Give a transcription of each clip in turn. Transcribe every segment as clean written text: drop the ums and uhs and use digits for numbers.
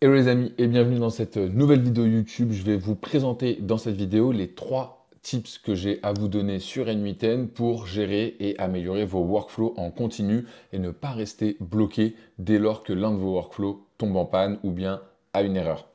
Hello les amis et bienvenue dans cette nouvelle vidéo YouTube. Je vais vous présenter dans cette vidéo les 3 tips que j'ai à vous donner sur N8N pour gérer et améliorer vos workflows en continu et ne pas rester bloqué dès lors que l'un de vos workflows tombe en panne ou bien a une erreur.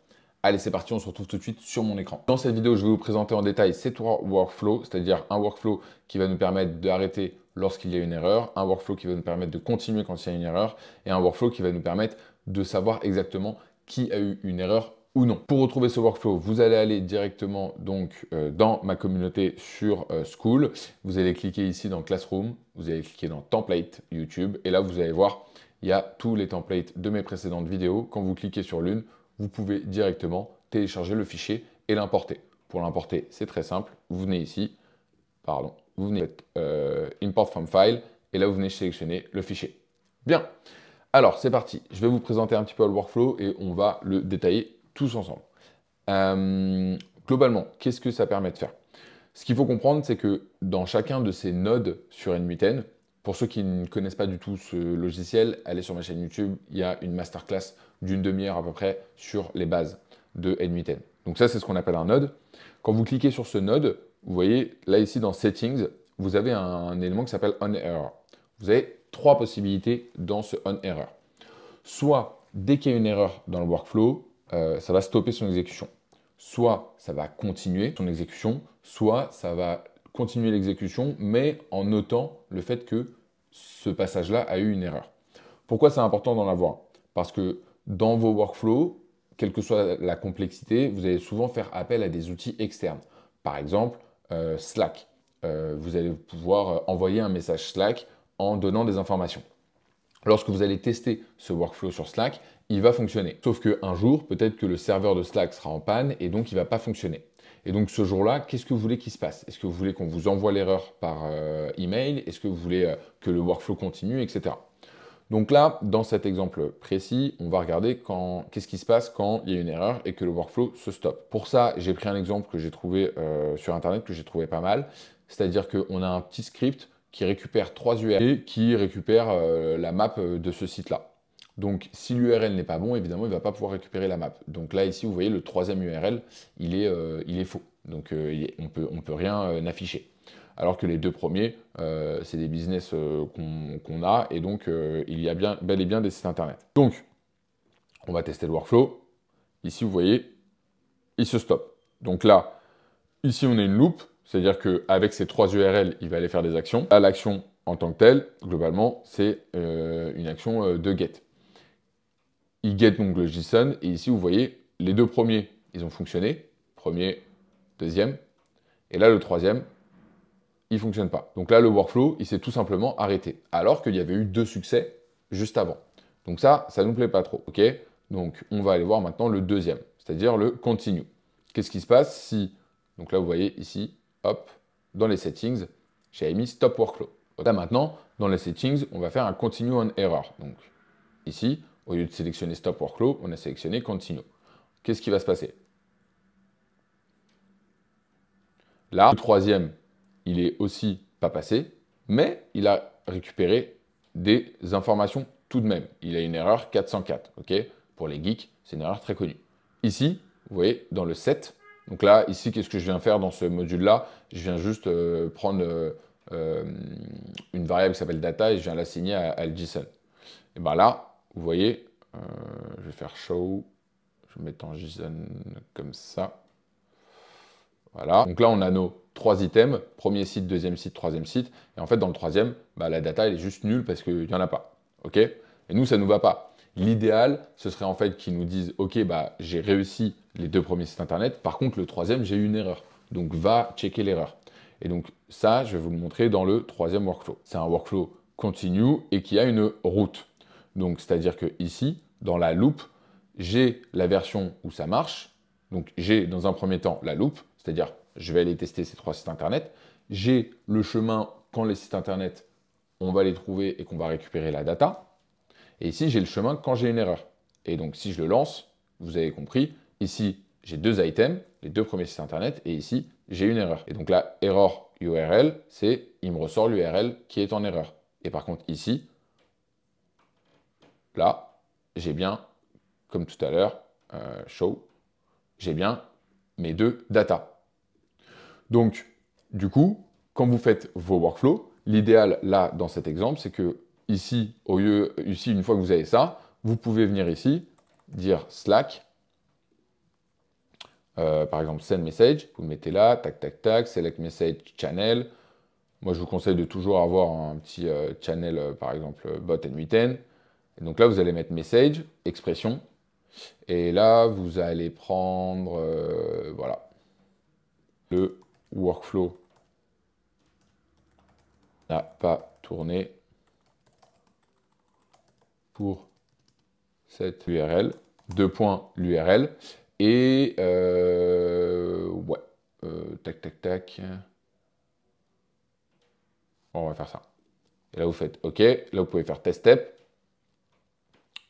Allez, c'est parti, on se retrouve tout de suite sur mon écran. Dans cette vidéo, je vais vous présenter en détail ces 3 workflows, c'est-à-dire un workflow qui va nous permettre d'arrêter lorsqu'il y a une erreur, un workflow qui va nous permettre de continuer quand il y a une erreur et un workflow qui va nous permettre de savoir exactement qui a eu une erreur ou non. Pour retrouver ce workflow, vous allez aller directement donc dans ma communauté sur Skool. Vous allez cliquer ici dans Classroom, vous allez cliquer dans Template YouTube et là vous allez voir, il y a tous les templates de mes précédentes vidéos. Quand vous cliquez sur l'une, vous pouvez directement télécharger le fichier et l'importer. Pour l'importer, c'est très simple. Vous venez ici, vous venez Import from File et là vous venez sélectionner le fichier. Bien. Alors, c'est parti. Je vais vous présenter un petit peu le workflow et on va le détailler tous ensemble. Globalement, qu'est-ce que ça permet de faire? Ce qu'il faut comprendre, c'est que dans chacun de ces nodes sur N8N, pour ceux qui ne connaissent pas du tout ce logiciel, allez sur ma chaîne YouTube, il y a une masterclass d'une demi-heure à peu près sur les bases de N8N. Donc ça, c'est ce qu'on appelle un node. Quand vous cliquez sur ce node, vous voyez là ici dans Settings, vous avez un élément qui s'appelle On Error. Vous avez 3 possibilités dans ce On Error. Soit, dès qu'il y a une erreur dans le workflow, ça va stopper son exécution. Soit, ça va continuer son exécution, soit, ça va continuer l'exécution, mais en notant le fait que ce passage-là a eu une erreur. Pourquoi c'est important d'en avoir? Parce que dans vos workflows, quelle que soit la complexité, vous allez souvent faire appel à des outils externes. Par exemple, Slack. Vous allez pouvoir envoyer un message Slack en donnant des informations. Lorsque vous allez tester ce workflow sur Slack, il va fonctionner. Sauf qu'un jour, peut-être que le serveur de Slack sera en panne et donc il ne va pas fonctionner. Et donc ce jour-là, qu'est-ce que vous voulez qu'il se passe? Est-ce que vous voulez qu'on vous envoie l'erreur par email? Est-ce que vous voulez que le workflow continue, etc. Donc là, dans cet exemple précis, on va regarder qu'est-ce qui se passe quand il y a une erreur et que le workflow se stoppe. Pour ça, j'ai pris un exemple que j'ai trouvé sur Internet, que j'ai trouvé pas mal. C'est-à-dire qu'on a un petit script qui récupère 3 URL et qui récupère la map de ce site-là. Donc, si l'URL n'est pas bon, évidemment, il ne va pas pouvoir récupérer la map. Donc là, ici, vous voyez, le 3e URL, il est faux. Donc, on peut rien afficher. Alors que les 2 premiers, c'est des business qu'on a, et donc il y a bel et bien des sites internet. Donc, on va tester le workflow. Ici, vous voyez, il se stoppe. Donc là, ici, on a une loupe, c'est-à-dire qu'avec ces 3 URL, il va aller faire des actions. Là, l'action en tant que telle, globalement, c'est une action de get. Il get donc le JSON, et ici, vous voyez, les 2 premiers, ils ont fonctionné. Premier, deuxième. Et là, le 3e, il ne fonctionne pas. Donc là, le workflow, il s'est tout simplement arrêté, alors qu'il y avait eu 2 succès juste avant. Donc ça ne nous plaît pas trop. Ok. Donc on va aller voir maintenant le 2e, c'est-à-dire le continue. Qu'est-ce qui se passe si, donc là vous voyez ici, hop, dans les settings, j'avais mis stop workflow. Là maintenant, dans les settings, on va faire un continue on error. Donc ici, au lieu de sélectionner stop workflow, on a sélectionné continue. Qu'est-ce qui va se passer? Là, le 3e, il est aussi pas passé, mais il a récupéré des informations tout de même. Il a une erreur 404, ok? Pour les geeks, c'est une erreur très connue. Ici, vous voyez, dans le set, donc là, ici, qu'est-ce que je viens faire dans ce module-là? Je viens juste prendre une variable qui s'appelle data et je viens l'assigner à JSON. Et bien là, vous voyez, je vais faire show, je vais mettre en JSON comme ça. Voilà. Donc là, on a nos 3 items, premier site, deuxième site, troisième site. Et en fait, dans le troisième, la data, elle est juste nulle parce qu'il n'y en a pas. OK? Et nous, ça ne nous va pas. L'idéal, ce serait en fait qu'ils nous disent, OK, j'ai réussi les 2 premiers sites internet. Par contre, le 3e, j'ai eu une erreur. Donc, va checker l'erreur. Et donc, ça, je vais vous le montrer dans le 3e workflow. C'est un workflow continue et qui a une route. Donc, c'est-à-dire que ici, dans la loop, j'ai la version où ça marche. Donc, j'ai dans un premier temps la loop, c'est-à-dire je vais aller tester ces 3 sites internet. J'ai le chemin quand les sites internet, on va les trouver et qu'on va récupérer la data. Et ici, j'ai le chemin quand j'ai une erreur. Et donc, si je le lance, vous avez compris, ici, j'ai 2 items, les 2 premiers sites internet, et ici, j'ai une erreur. Et donc là, error URL, c'est il me ressort l'URL qui est en erreur. Et par contre, ici, là, j'ai bien, comme tout à l'heure, show, j'ai bien mes deux data. Donc, du coup, quand vous faites vos workflows, l'idéal là, dans cet exemple, c'est que ici, ici, une fois que vous avez ça, vous pouvez venir ici, dire Slack, par exemple, send message, vous le mettez là, tac, tac, tac, select message channel. Moi, je vous conseille de toujours avoir un petit channel, par exemple, bot N8N. Et donc là, vous allez mettre message, expression. Et là, vous allez prendre, voilà, le workflow n'a pas tourné pour cette URL, deux points l'URL, et ouais, tac, tac, tac. Bon, on va faire ça. Et là, vous faites OK. Là, vous pouvez faire test step.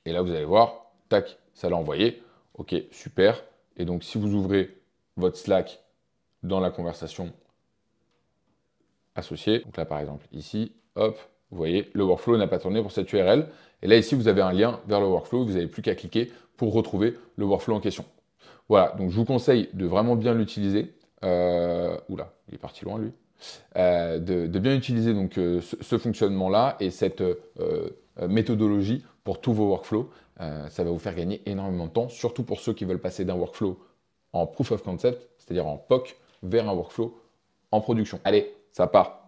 Et là, vous allez voir, tac, ça l'a envoyé. OK, super. Et donc, si vous ouvrez votre Slack dans la conversation associée, donc là, par exemple, ici, hop, vous voyez, le workflow n'a pas tourné pour cette URL. Et là, ici, vous avez un lien vers le workflow. Vous n'avez plus qu'à cliquer pour retrouver le workflow en question. Voilà, donc je vous conseille de vraiment bien l'utiliser. Oula, il est parti loin, lui. De bien utiliser donc, ce fonctionnement-là et cette méthodologie pour tous vos workflows. Ça va vous faire gagner énormément de temps, surtout pour ceux qui veulent passer d'un workflow en proof of concept, c'est-à-dire en POC, vers un workflow en production. Allez, ça part!